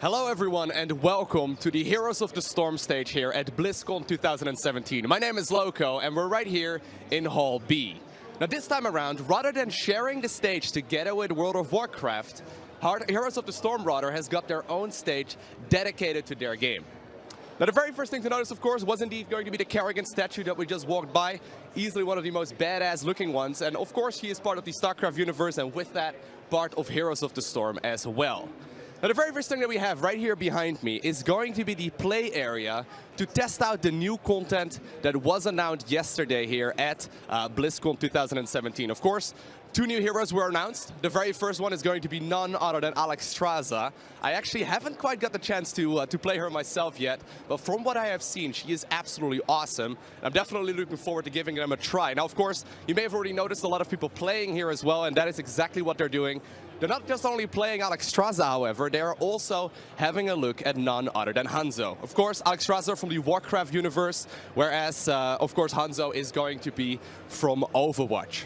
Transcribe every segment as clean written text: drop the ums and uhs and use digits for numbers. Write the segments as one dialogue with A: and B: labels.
A: Hello everyone and welcome to the Heroes of the Storm stage here at Blizzcon 2017. My name is Lowko and we're right here in Hall B. Now this time around, rather than sharing the stage together with World of Warcraft, Heroes of the Storm rather has got their own stage dedicated to their game. Now the very first thing to notice, of course, was indeed going to be the Kerrigan statue that we just walked by. Easily one of the most badass looking ones, and of course he is part of the StarCraft universe and with that, part of Heroes of the Storm as well. Now the very first thing that we have right here behind me is going to be the play area to test out the new content that was announced yesterday here at Blizzcon 2017. Of course, two new heroes were announced. The very first one is going to be none other than Alexstrasza. I actually haven't quite got the chance to play her myself yet, but from what I have seen, she is absolutely awesome. I'm definitely looking forward to giving them a try. Now, of course, you may have already noticed a lot of people playing here as well, and that is exactly what they're doing. They're not just only playing Alexstrasza, however, they are also having a look at none other than Hanzo. Of course, Alexstrasza from the Warcraft universe, whereas, of course, Hanzo is going to be from Overwatch.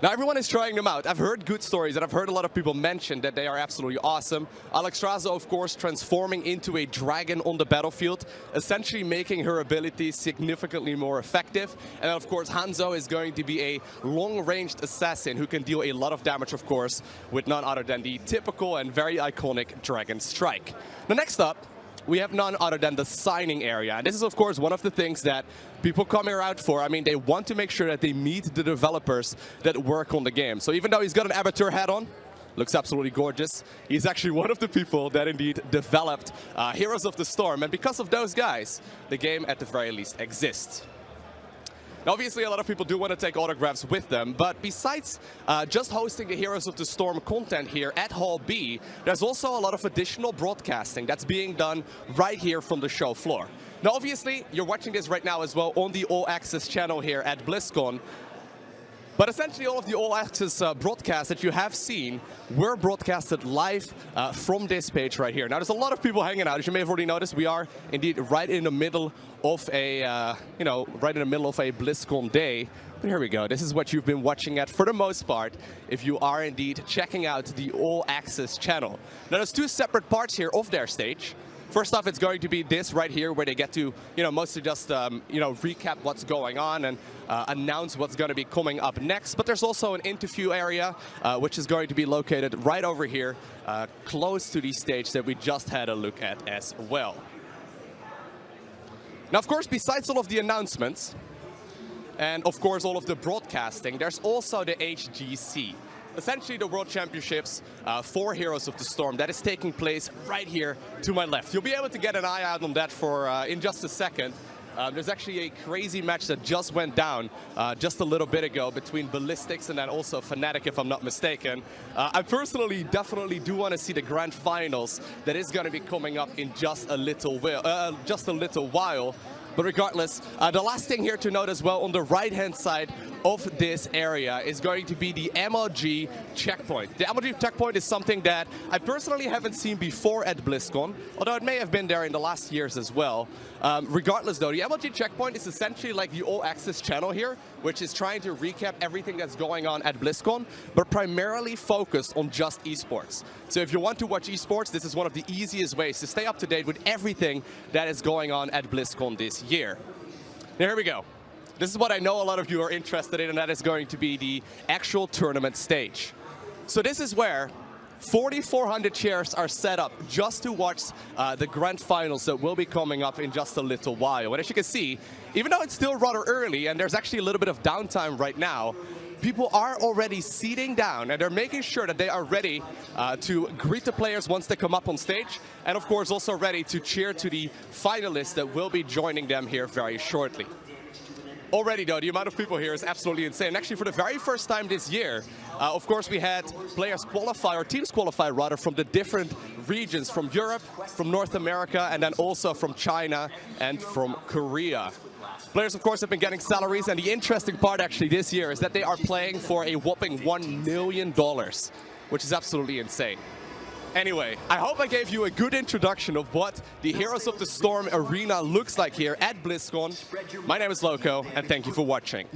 A: Now everyone is trying them out. I've heard good stories and I've heard a lot of people mention that they are absolutely awesome. Alexstrasza, of course, transforming into a dragon on the battlefield, essentially making her abilities significantly more effective. And then, of course, Hanzo is going to be a long-ranged assassin who can deal a lot of damage, of course, with none other than the typical and very iconic Dragon Strike. Now next up, we have none other than the signing area. And this is, of course, one of the things that people come here out for. I mean, they want to make sure that they meet the developers that work on the game. So even though he's got an Abattoir hat on, looks absolutely gorgeous, he's actually one of the people that indeed developed Heroes of the Storm. And because of those guys, the game at the very least exists. Now, obviously, a lot of people do want to take autographs with them, but besides just hosting the Heroes of the Storm content here at Hall B, there's also a lot of additional broadcasting that's being done right here from the show floor. Now, obviously, you're watching this right now as well on the All Access channel here at BlizzCon. But essentially, all of the All Access broadcasts that you have seen were broadcasted live from this page right here. Now, there's a lot of people hanging out. As you may have already noticed, we are indeed right in the middle of a, right in the middle of a BlizzCon day. But here we go. This is what you've been watching at for the most part, if you are indeed checking out the All Access channel. Now, there's two separate parts here of their stage. First off, it's going to be this right here where they get to, mostly just, recap what's going on and announce what's going to be coming up next. But there's also an interview area, which is going to be located right over here, close to the stage that we just had a look at as well. Now, of course, besides all of the announcements, and of course all of the broadcasting, there's also the HGC. Essentially the World Championships for Heroes of the Storm that is taking place right here to my left. You'll be able to get an eye out on that for in just a second. There's actually a crazy match that just went down just a little bit ago between Ballistics and then also Fnatic, if I'm not mistaken. I personally definitely do want to see the grand finals that is going to be coming up in just a little while. But regardless, the last thing here to note as well, on the right-hand side of this area is going to be the MLG checkpoint. The MLG checkpoint is something that I personally haven't seen before at BlizzCon, although it may have been there in the last years as well. Regardless, though, the MLG checkpoint is essentially like the All Access channel here, which is trying to recap everything that's going on at BlizzCon, but primarily focused on just esports. So if you want to watch esports, this is one of the easiest ways to stay up to date with everything that is going on at BlizzCon this year. Now, here we go. This is what I know a lot of you are interested in, and that is going to be the actual tournament stage. So this is where 4,400 chairs are set up just to watch the grand finals that will be coming up in just a little while. And as you can see, even though it's still rather early and there's actually a little bit of downtime right now, people are already seating down and they're making sure that they are ready to greet the players once they come up on stage, and of course also ready to cheer to the finalists that will be joining them here very shortly. Already, though, the amount of people here is absolutely insane. Actually, for the very first time this year, of course, we had players qualify, or teams qualify, rather, from the different regions, from Europe, from North America, and then also from China and from Korea. Players, of course, have been getting salaries, and the interesting part, actually, this year is that they are playing for a whopping $1 million, which is absolutely insane. Anyway, I hope I gave you a good introduction of what the Heroes of the Storm arena looks like here at BlizzCon. My name is Lowko, and thank you for watching.